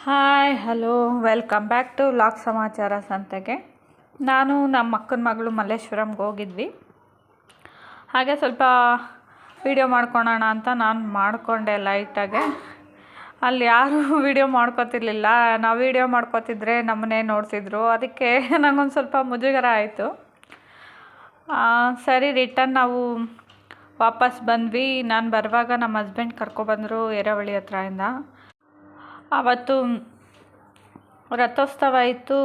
Hi hello welcome back to vlog ಸಮಾಚಾರ ಸಂತೆಗೆ. ನಾನು ನಮ್ಮ ಅಕ್ಕನ ಮಗಳು ಮಲ್ಲೇಶ್ವರಂಗೆ ಹೋಗಿದ್ವಿ. ಹಾಗೆ ಸ್ವಲ್ಪ ವಿಡಿಯೋ ಮಾಡ್ಕೊಳೋಣ ಅಂತ ನಾನು ಮಾಡಿಕೊಂಡೆ ಲೈಟಾಗೆ. ಅಲ್ಲಿ ಯಾರೂ ವಿಡಿಯೋ ಮಾಡ್ಕೋತಿರ್ಲಿಲ್ಲ. ನಾವು ವಿಡಿಯೋ ಮಾಡ್ಕೋತಿದ್ರೆ ನಮ್ಮನ್ನೇ ನೋಡ್ತಿದ್ರು. ಅದಕ್ಕೆ ನನಗೊಂದು ಸ್ವಲ್ಪ ಮುಜುಗರ ಆಯಿತು. ಸರಿ ರಿಟರ್ನ್ ನಾವು ವಾಪಸ್ ಬಂದ್ವಿ. ನಾನು ಬರುವಾಗ ನಮ್ಮ ಹಸ್ಬೆಂಡ್ ಕರ್ಕೊಬಂದರು ಎರೆಹೊಳಿ ಹತ್ರದಿಂದ. ಆವತ್ತು ರಥೋತ್ಸವ ಇತ್ತು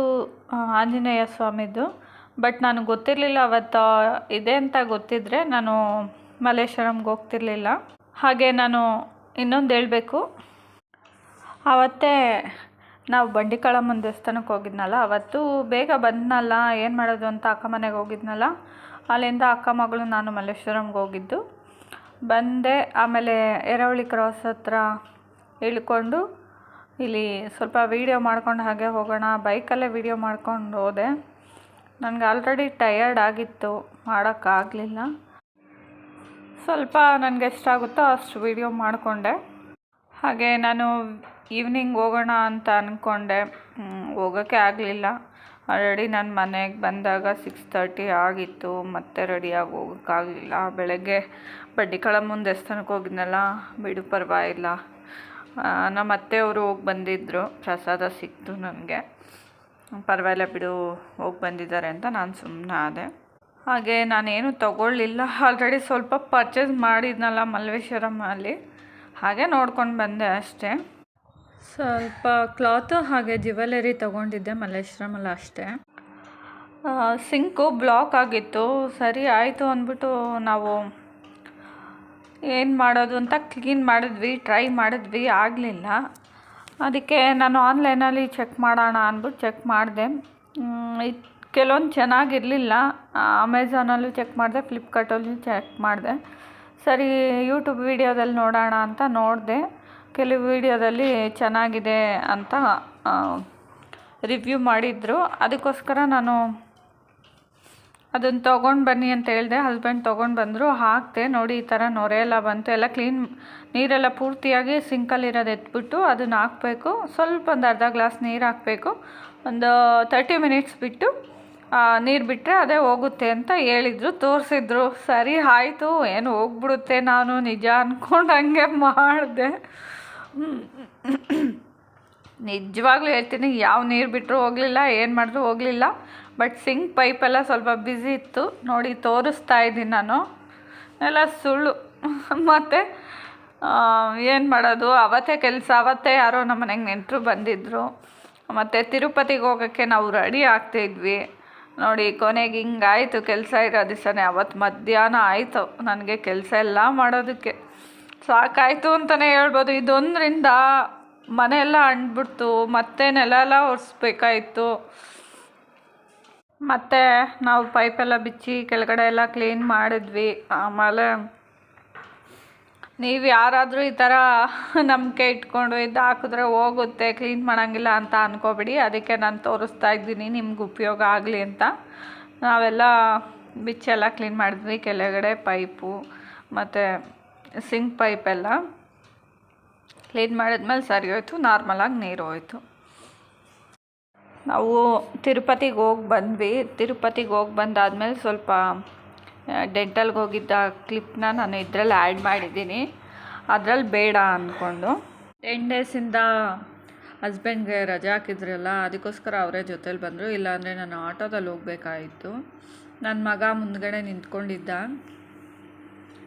ಆಂಜನೇಯ ಸ್ವಾಮಿದು. ಬಟ್ ನನಗೆ ಗೊತ್ತಿರಲಿಲ್ಲ ಅವತ್ತು ಇದೆ ಅಂತ. ಗೊತ್ತಿದ್ದರೆ ನಾನು ಮಲ್ಲೇಶ್ವರಂಗೆ ಹೋಗ್ತಿರ್ಲಿಲ್ಲ. ಹಾಗೆ ನಾನು ಇನ್ನೊಂದು ಹೇಳಬೇಕು, ಆವತ್ತೇ ನಾವು ಬಂಡಿಕಾಳಮ್ಮನ ದೇವಸ್ಥಾನಕ್ಕೆ ಹೋಗಿದ್ನಲ್ಲ, ಅವತ್ತು ಬೇಗ ಬಂದನಲ್ಲ, ಏನು ಮಾಡೋದು ಅಂತ ಅಕ್ಕ ಮನೆಗೆ ಹೋಗಿದ್ನಲ್ಲ. ಅಲ್ಲಿಂದ ಅಕ್ಕ ಮಗಳು ನಾನು ಮಲ್ಲೇಶ್ವರಂಗೆ ಹೋಗಿದ್ದು. ಬಂದೆ. ಆಮೇಲೆ ಎರೆಹೊಳಿ ಕ್ರಾಸ್ ಹತ್ರ ಇಳ್ಕೊಂಡು ಇಲ್ಲಿ ಸ್ವಲ್ಪ ವೀಡಿಯೋ ಮಾಡ್ಕೊಂಡು ಹಾಗೆ ಹೋಗೋಣ, ಬೈಕಲ್ಲೇ ವೀಡಿಯೋ ಮಾಡ್ಕೊಂಡು ಹೋದೆ. ನನಗೆ ಆಲ್ರೆಡಿ ಟಯರ್ಡ್ ಆಗಿತ್ತು, ಮಾಡೋಕ್ಕಾಗಲಿಲ್ಲ. ಸ್ವಲ್ಪ ನನಗೆ ಎಷ್ಟಾಗುತ್ತೋ ಅಷ್ಟು ವೀಡಿಯೋ ಮಾಡಿಕೊಂಡೆ. ಹಾಗೆ ನಾನು ಈವ್ನಿಂಗ್ ಹೋಗೋಣ ಅಂತ ಅಂದ್ಕೊಂಡೆ, ಹೋಗೋಕ್ಕೆ ಆಗಲಿಲ್ಲ. ಆಲ್ರೆಡಿ ನಾನು ಮನೆಗೆ ಬಂದಾಗ 6:30 ಆಗಿತ್ತು. ಮತ್ತೆ ರೆಡಿಯಾಗಿ ಹೋಗೋಕ್ಕಾಗಲಿಲ್ಲ. ಬೆಳಗ್ಗೆ ಬಂಡಿಕಾಳಮ್ಮನ ದೇವಸ್ಥಾನಕ್ಕೆ ಹೋಗಿದ್ನಲ್ಲ, ಬಿಡು ಪರವಾಗಿಲ್ಲ. ನಮ್ಮ ಅತ್ತೆಯವರು ಹೋಗಿ ಬಂದಿದ್ದರು, ಪ್ರಸಾದ ಸಿಕ್ತು ನನಗೆ. ಪರವಾಗಿಲ್ಲ ಬಿಡು, ಹೋಗಿ ಬಂದಿದ್ದಾರೆ ಅಂತ ನಾನು ಸುಮ್ಮನೆ ಆದೆ. ಹಾಗೆ ನಾನೇನು ತೊಗೊಳ್ಳಿಲ್ಲ. ಆಲ್ರೆಡಿ ಸ್ವಲ್ಪ ಪರ್ಚೇಸ್ ಮಾಡಿದ್ನಲ್ಲ ಮಲ್ಲೇಶ್ವರಮಲ್ಲಿ, ಹಾಗೆ ನೋಡ್ಕೊಂಡು ಬಂದೆ ಅಷ್ಟೇ. ಸ್ವಲ್ಪ ಕ್ಲಾತು ಹಾಗೆ ಜ್ಯುವೆಲರಿ ತೊಗೊಂಡಿದ್ದೆ ಮಲ್ಲೇಶ್ವರಮಲ್ಲಿ ಅಷ್ಟೇ. ಸಿಂಕು ಬ್ಲಾಕ್ ಆಗಿತ್ತು. ಸರಿ ಆಯಿತು ಅಂದ್ಬಿಟ್ಟು ನಾವು ಏನು ಮಾಡೋದು ಅಂತ ಕ್ಲೀನ್ ಮಾಡಿದ್ವಿ, ಟ್ರೈ ಮಾಡಿದ್ವಿ, ಆಗಲಿಲ್ಲ. ಅದಕ್ಕೆ ನಾನು ಆನ್ಲೈನಲ್ಲಿ ಚೆಕ್ ಮಾಡೋಣ ಅಂದ್ಬಿಟ್ಟು ಚೆಕ್ ಮಾಡಿದೆ. ಕೆಲವೊಂದು ಚೆನ್ನಾಗಿರಲಿಲ್ಲ. ಅಮೆಝಾನಲ್ಲೂ ಚೆಕ್ ಮಾಡಿದೆ, ಫ್ಲಿಪ್ಕಾರ್ಟಲ್ಲೂ ಚೆಕ್ ಮಾಡಿದೆ. ಸರಿ ಯೂಟ್ಯೂಬ್ ವೀಡಿಯೋದಲ್ಲಿ ನೋಡೋಣ ಅಂತ ನೋಡಿದೆ. ಕೆಲವು ವೀಡಿಯೋದಲ್ಲಿ ಚೆನ್ನಾಗಿದೆ ಅಂತ ರಿವ್ಯೂ ಮಾಡಿದರು. ಅದಕ್ಕೋಸ್ಕರ ನಾನು ಅದನ್ನು ತೊಗೊಂಡು ಬನ್ನಿ ಅಂತ ಹೇಳಿದೆ. ಹಸ್ಬೆಂಡ್ ತೊಗೊಂಡು ಬಂದರು. ಹಾಕಿದೆ. ನೋಡಿ ಈ ಥರ ನೊರೆ ಎಲ್ಲ ಬಂತು. ಎಲ್ಲ ಕ್ಲೀನ್, ನೀರೆಲ್ಲ ಪೂರ್ತಿಯಾಗಿ ಸಿಂಕಲ್ಲಿರೋದು ಎತ್ಬಿಟ್ಟು ಅದನ್ನು ಹಾಕಬೇಕು. ಸ್ವಲ್ಪ ಒಂದು ಅರ್ಧ ಗ್ಲಾಸ್ ನೀರು ಹಾಕಬೇಕು. ಒಂದು 30 ಮಿನಿಟ್ಸ್ ಬಿಟ್ಟು ನೀರು ಬಿಟ್ಟರೆ ಅದೇ ಹೋಗುತ್ತೆ ಅಂತ ಹೇಳಿದರು, ತೋರಿಸಿದ್ರು. ಸರಿ ಆಯಿತು, ಏನು ಹೋಗ್ಬಿಡುತ್ತೆ, ನಾನು ನಿಜ ಅಂದ್ಕೊಂಡು ಹಂಗೆ ಮಾಡಿದೆ. ನಿಜವಾಗ್ಲೂ ಹೇಳ್ತೀನಿ, ಯಾವ ನೀರು ಬಿಟ್ಟರು ಹೋಗಲಿಲ್ಲ, ಏನು ಮಾಡಿದ್ರು ಹೋಗಲಿಲ್ಲ. ಬಟ್ ಸಿಂಕ್ ಪೈಪೆಲ್ಲ ಸ್ವಲ್ಪ ಬ್ಯುಸಿ ಇತ್ತು. ನೋಡಿ ತೋರಿಸ್ತಾ ಇದ್ದೀನಿ ನಾನು, ಎಲ್ಲ ಸುಳ್ಳು. ಮತ್ತು ಏನು ಮಾಡೋದು, ಅವತ್ತೇ ಕೆಲಸ. ಅವತ್ತೇ ಯಾರೋ ನಮ್ಮ ಮನೆಗೆ ನೆಂಟರು ಬಂದಿದ್ದರು. ಮತ್ತು ತಿರುಪತಿಗೆ ಹೋಗೋಕ್ಕೆ ನಾವು ರೆಡಿ ಆಗ್ತಾಯಿದ್ವಿ. ನೋಡಿ ಕೊನೆಗೆ ಹಿಂಗಾಯಿತು. ಕೆಲಸ ಇರೋ ದಿವಸನೇ ಅವತ್ತು ಮಧ್ಯಾಹ್ನ ಆಯಿತು ನನಗೆ ಕೆಲಸ ಎಲ್ಲ ಮಾಡೋದಕ್ಕೆ. ಸಾಕಾಯಿತು ಅಂತಲೇ ಹೇಳ್ಬೋದು. ಇದೊಂದರಿಂದ ಮನೆಯೆಲ್ಲ ಅಂಟ್ಬಿಡ್ತು. ಮತ್ತೆ ನೆಲ ಎಲ್ಲ ಒರೆಸ್ಬೇಕಾಯಿತು. ಮತ್ತು ನಾವು ಪೈಪೆಲ್ಲ ಬಿಚ್ಚಿ ಕೆಳಗಡೆ ಎಲ್ಲ ಕ್ಲೀನ್ ಮಾಡಿದ್ವಿ. ಆಮೇಲೆ ನೀವು ಯಾರಾದರೂ ಈ ಥರ ನಂಬಿಕೆ ಇಟ್ಕೊಂಡು ಇದು ಹಾಕಿದ್ರೆ ಹೋಗುತ್ತೆ, ಕ್ಲೀನ್ ಮಾಡೋಂಗಿಲ್ಲ ಅಂತ ಅಂದ್ಕೋಬೇಡಿ. ಅದಕ್ಕೆ ನಾನು ತೋರಿಸ್ತಾ ಇದ್ದೀನಿ, ನಿಮ್ಗೆ ಉಪಯೋಗ ಆಗಲಿ ಅಂತ. ನಾವೆಲ್ಲ ಬಿಚ್ಚೆಲ್ಲ ಕ್ಲೀನ್ ಮಾಡಿದ್ವಿ. ಕೆಳಗಡೆ ಪೈಪು ಮತ್ತು ಸಿಂಕ್ ಪೈಪೆಲ್ಲ ಕ್ಲೀನ್ ಮಾಡಿದ್ಮೇಲೆ ಸರಿ ಹೋಯ್ತು. ನಾರ್ಮಲಾಗಿ ನೀರು ಹೋಯ್ತು. ನಾವು ತಿರುಪತಿಗೆ ಹೋಗಿ ಬಂದ್ವಿ. ತಿರುಪತಿಗೆ ಹೋಗಿ ಬಂದಾದಮೇಲೆ ಸ್ವಲ್ಪ ಡೆಂಟಲ್ಗೆ ಹೋಗಿದ್ದ ಕ್ಲಿಪ್ನ ನಾನು ಇದರಲ್ಲಿ ಆ್ಯಡ್ ಮಾಡಿದ್ದೀನಿ. ಅದರಲ್ಲಿ ಬೇಡ ಅಂದ್ಕೊಂಡು 10 ಡೇಸಿಂದ ಹಸ್ಬೆಂಡ್ಗೆ ರಜೆ ಹಾಕಿದ್ರಲ್ಲ, ಅದಕ್ಕೋಸ್ಕರ ಅವರೇ ಜೊತೇಲಿ ಬಂದರು. ಇಲ್ಲಾಂದರೆ ನಾನು ಆಟೋದಲ್ಲಿ ಹೋಗ್ಬೇಕಾಯಿತು. ನನ್ನ ಮಗ ಮುಂದ್ಗಡೆ ನಿಂತ್ಕೊಂಡಿದ್ದ,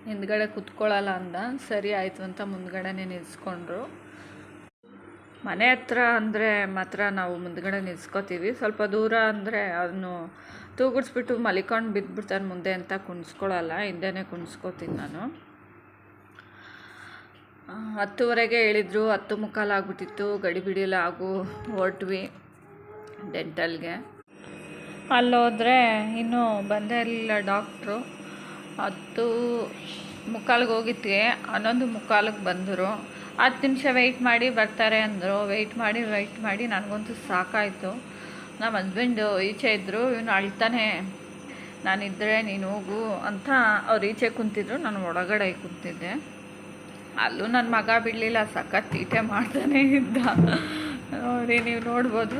ಹಿಂದ್ಗಡೆ ಕೂತ್ಕೊಳ್ಳಲ್ಲ ಅಂದ. ಸರಿ ಆಯಿತು ಅಂತ ಮುಂದ್ಗಡೆನೇ ನಿಲ್ಲಿಸ್ಕೊಂಡ್ರು. ಮನೆ ಹತ್ರ ಅಂದರೆ ಮಾತ್ರ ನಾವು ಮುಂದ್ಗಡೆ ನಿಲ್ಸ್ಕೊತೀವಿ. ಸ್ವಲ್ಪ ದೂರ ಅಂದರೆ ಅದನ್ನು ತೂಗಿಡ್ಸ್ಬಿಟ್ಟು ಮಲಿಕೊಂಡು ಬಿದ್ದುಬಿಡ್ತಾನೆ ಮುಂದೆ ಅಂತ ಕುಣಿಸ್ಕೊಳ್ಳಲ್ಲ, ಹಿಂದೆನೇ ಕುಣಿಸ್ಕೋತೀನಿ ನಾನು. 10:15 ಹೇಳಿದ್ರು. 10:45 ಆಗಿಬಿಟ್ಟಿತ್ತು. ಗಡಿಬಿಡಿಯೆಲ್ಲ ಹೊರಟ್ವಿ ಡೆಂಟಲ್ಗೆ. ಅಲ್ಲೋದ್ರೆ ಇನ್ನೂ ಬಂದೇ ಇರಲಿಲ್ಲ ಡಾಕ್ಟ್ರು. 10:45 ಹೋಗಿದ್ದೆ. 11:45 ಬಂದರು. 10 ನಿಮಿಷ ವೆಯ್ಟ್ ಮಾಡಿ ಬರ್ತಾರೆ ಅಂದರು. ವೆಯ್ಟ್ ಮಾಡಿ ನನಗಂತೂ ಸಾಕಾಯಿತು. ನಮ್ಮ ಹಸ್ಬೆಂಡು ಈಚೆ ಇದ್ದರು. ಇವನು ಅಳ್ತಾನೆ, ನಾನಿದ್ದರೆ ನೀನು ಹೋಗು ಅಂತ ಅವ್ರು ಈಚೆ ಕುಂತಿದ್ರು, ನಾನು ಒಳಗಡೆ ಕುಂತಿದ್ದೆ. ಅಲ್ಲೂ ನನ್ನ ಮಗ ಬಿಡಲಿಲ್ಲ, ಸಖತ್ ತೀಟೆ ಮಾಡ್ತಾನೆ ಇದ್ದ. ನೋಡಿ ನೀವು ನೋಡ್ಬೋದು,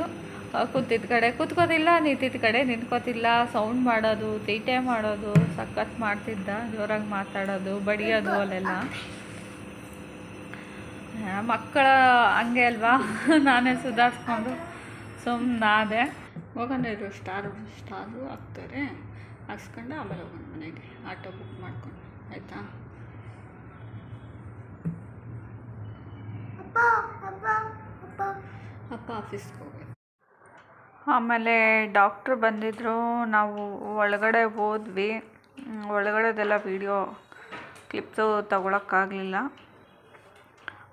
ಕೂತಿದ್ದ ಕಡೆ ಕೂತ್ಕೋತಿಲ್ಲ, ನಿಂತಿದ್ದ ಕಡೆ ನಿಂತ್ಕೋತಿಲ್ಲ, ಸೌಂಡ್ ಮಾಡೋದು, ತೀಟೆ ಮಾಡೋದು ಸಖತ್ ಮಾಡ್ತಿದ್ದ, ಜೋರಾಗಿ ಮಾತಾಡೋದು, ಬಡಿಯೋದು ಅಲ್ಲೆಲ್ಲ. ಮಕ್ಕಳ ಹಂಗೆ ಅಲ್ವಾ. ನಾನೇ ಸುಧಾರಿಸ್ಕೊಂಡು ಸುಮ್ಮನಾದೆ. ಹೋಗೋಣ ಇದು ಸ್ಟಾರು ಹಾಕ್ತಾರೆ, ಹಾಕ್ಸ್ಕೊಂಡು ಆಮೇಲೆ ಹೋಗೋಣ ಮನೆಗೆ, ಆಟೋ ಬುಕ್ ಮಾಡ್ಕೊಂಡು, ಆಯಿತಾ. ಅಪ್ಪ ಆಫೀಸ್ಗೆ ಹೋಗಿ ಆಮೇಲೆ ಡಾಕ್ಟ್ರು ಬಂದಿದ್ದರು. ನಾವು ಒಳಗಡೆ ಹೋದ್ವಿ. ಒಳಗಡೆದೆಲ್ಲ ವೀಡಿಯೋ ಕ್ಲಿಪ್ಸು ತಗೊಳಕ್ಕಾಗಲಿಲ್ಲ.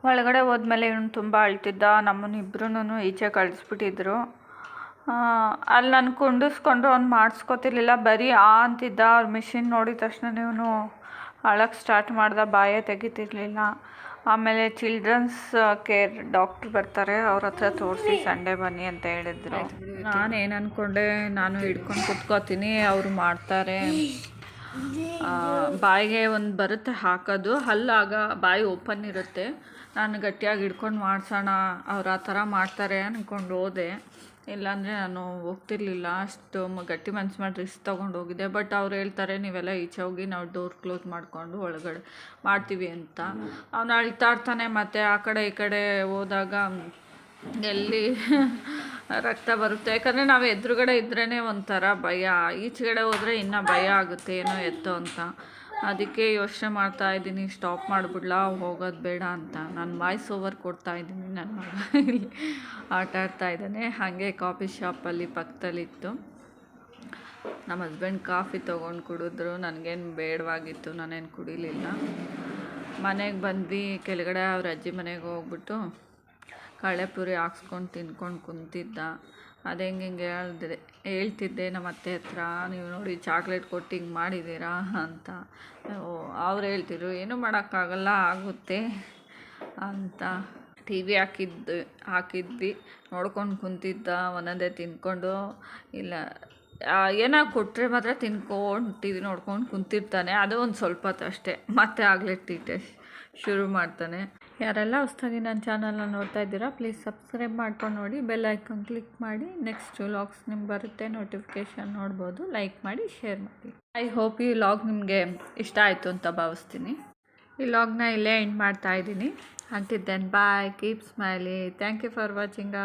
ಒಳಗಡೆ ಹೋದ್ಮೇಲೆ ಇವನು ತುಂಬ ಅಳ್ತಿದ್ದ. ನಮ್ಮನ್ನು ಇಬ್ಬರೂ ಈಚೆ ಕಳಿಸ್ಬಿಟ್ಟಿದ್ರು. ಅಲ್ಲಿ ನಾನು ಕುಂಡಿಸ್ಕೊಂಡ್ರು ಅವ್ನು ಮಾಡಿಸ್ಕೊತಿರ್ಲಿಲ್ಲ, ಬರೀ ಅಂತಿದ್ದ. ಅವ್ರ ಮಿಷಿನ್ ನೋಡಿದ ತಕ್ಷಣ ಇವನು ಅಳಕ್ಕೆ ಸ್ಟಾರ್ಟ್ ಮಾಡ್ದೆ, ಬಾಯೇ ತೆಗಿತಿರ್ಲಿಲ್ಲ. ಆಮೇಲೆ ಚಿಲ್ಡ್ರನ್ಸ್ ಕೇರ್ ಡಾಕ್ಟ್ರ್ ಬರ್ತಾರೆ, ಅವ್ರ ಹತ್ರ ತೋರಿಸಿ ಸಂಡೇ ಬನ್ನಿ ಅಂತ ಹೇಳಿದ್ರು. ನಾನೇನು ಅಂದ್ಕೊಂಡೆ, ನಾನು ಹಿಡ್ಕೊಂಡು ಕುತ್ಕೋತೀನಿ, ಅವರು ಮಾಡ್ತಾರೆ. ಬಾಯಿಗೆ ಒಂದು ಬರುತ್ತೆ ಹಾಕೋದು, ಹಲ್ಲಾಗ ಬಾಯಿ ಓಪನ್ ಇರುತ್ತೆ. ನಾನು ಗಟ್ಟಿಯಾಗಿ ಹಿಡ್ಕೊಂಡು ಮಾಡ್ಸೋಣ, ಅವ್ರು ಆ ಥರ ಮಾಡ್ತಾರೆ ಅಂದ್ಕೊಂಡು ಹೋದೆ. ಇಲ್ಲಾಂದರೆ ನಾನು ಹೋಗ್ತಿರ್ಲಿಲ್ಲ. ಅಷ್ಟು ಗಟ್ಟಿ ಮನ್ಸು ಮಾಡಿ ರಿಸ್ಕ್ ತೊಗೊಂಡು ಹೋಗಿದ್ದೆ. ಬಟ್ ಅವ್ರು ಹೇಳ್ತಾರೆ ನೀವೆಲ್ಲ ಈಚೆ ಹೋಗಿ, ನಾವು ಡೋರ್ ಕ್ಲೋಸ್ ಮಾಡಿಕೊಂಡು ಒಳಗಡೆ ಮಾಡ್ತೀವಿ ಅಂತ. ಅವನು ಅಳ್ತಾ ಇರ್ತಾನೆ. ಮತ್ತು ಆ ಕಡೆ ಈ ಕಡೆ ಹೋದಾಗ ಎಲ್ಲಿ ರಕ್ತ ಬರುತ್ತೆ. ಯಾಕಂದರೆ ನಾವು ಎದುರುಗಡೆ ಇದ್ರೇ ಒಂಥರ ಭಯ, ಈಚೆಗಡೆ ಹೋದರೆ ಇನ್ನೂ ಭಯ ಆಗುತ್ತೆ ಏನೋ ಎತ್ತೋ ಅಂತ. ಅದಕ್ಕೆ ಯೋಚನೆ ಮಾಡ್ತಾಯಿದ್ದೀನಿ, ಸ್ಟಾಪ್ ಮಾಡಿಬಿಡ್ಲಾ, ಹೋಗೋದು ಬೇಡ ಅಂತ. ನಾನು ವಾಯ್ಸ್ ಓವರ್ ಕೊಡ್ತಾಯಿದ್ದೀನಿ. ನನ್ನ ಮಗ ಇಲ್ಲಿ ಆಟ ಆಡ್ತಾಯಿದ್ದಾನೆ. ಹಾಗೆ ಕಾಫಿ ಶಾಪಲ್ಲಿ ಪಕ್ಕದಲ್ಲಿತ್ತು. ನಮ್ಮ ಹಸ್ಬೆಂಡ್ ಕಾಫಿ ತೊಗೊಂಡು ಕುಡಿದ್ರು. ನನಗೇನು ಬೇಡವಾಗಿತ್ತು, ನಾನೇನು ಕುಡಿಲಿಲ್ಲ. ಮನೆಗೆ ಬಂದ್ವಿ. ಕೆಳಗಡೆ ಅವ್ರ ಅಜ್ಜಿ ಮನೆಗೆ ಹೋಗ್ಬಿಟ್ಟು ಕಳ್ಳೆಪುರಿ ಹಾಕ್ಸ್ಕೊಂಡು ತಿನ್ಕೊಂಡು ಕುಂತಿದ್ದ. ಅದು ಹೆಂಗೆ ಹೇಳ್ತಿದ್ದೆ ನಮ್ಮ ಅತ್ತೆ ಹತ್ರ, ನೀವು ನೋಡಿ ಚಾಕ್ಲೇಟ್ ಕೊಟ್ಟು ಹಿಂಗೆ ಮಾಡಿದ್ದೀರಾ ಅಂತ. ಅವ್ರು ಹೇಳ್ತಿದ್ರು ಏನೂ ಮಾಡೋಕ್ಕಾಗಲ್ಲ, ಆಗುತ್ತೆ ಅಂತ. ಟಿ ವಿ ಹಾಕಿದ್ವಿ, ನೋಡ್ಕೊಂಡು ಕುಂತಿದ್ದ. ಒಂದೊಂದೇ ತಿನ್ಕೊಂಡು, ಇಲ್ಲ ಏನೋ ಕೊಟ್ಟರೆ ಮಾತ್ರ ತಿನ್ಕೊಂಡು ಟಿ ವಿ ನೋಡ್ಕೊಂಡು ಕುಂತಿರ್ತಾನೆ. ಅದು ಒಂದು ಸ್ವಲ್ಪ ಹೊತ್ತು ಅಷ್ಟೇ, ಮತ್ತೆ ಆಗಲೇ ತೀಟೆ ಶುರು ಮಾಡ್ತಾನೆ. ಯಾರೆಲ್ಲ ಹೊಸ್ದಾಗಿ ನನ್ನ ಚಾನಲ್ನ ನೋಡ್ತಾ ಇದ್ದೀರಾ, ಪ್ಲೀಸ್ ಸಬ್ಸ್ಕ್ರೈಬ್ ಮಾಡ್ಕೊಂಡು ನೋಡಿ, ಬೆಲ್ ಐಕಾನ್ ಕ್ಲಿಕ್ ಮಾಡಿ. ನೆಕ್ಸ್ಟ್ ವ್ಲಾಗ್ಸ್ ನಿಮ್ಗೆ ಬರುತ್ತೆ, ನೋಟಿಫಿಕೇಷನ್ ನೋಡ್ಬೋದು. ಲೈಕ್ ಮಾಡಿ, ಶೇರ್ ಮಾಡಿ. ಐ ಹೋಪ್ ಈ ವ್ಲಾಗ್ ನಿಮಗೆ ಇಷ್ಟ ಆಯಿತು ಅಂತ ಭಾವಿಸ್ತೀನಿ. ಈ ವ್ಲಾಗ್ನ ಇಲ್ಲೇ ಎಂಡ್ ಮಾಡ್ತಾ ಇದ್ದೀನಿ. Until then bye, keep smiling, thank you for watching.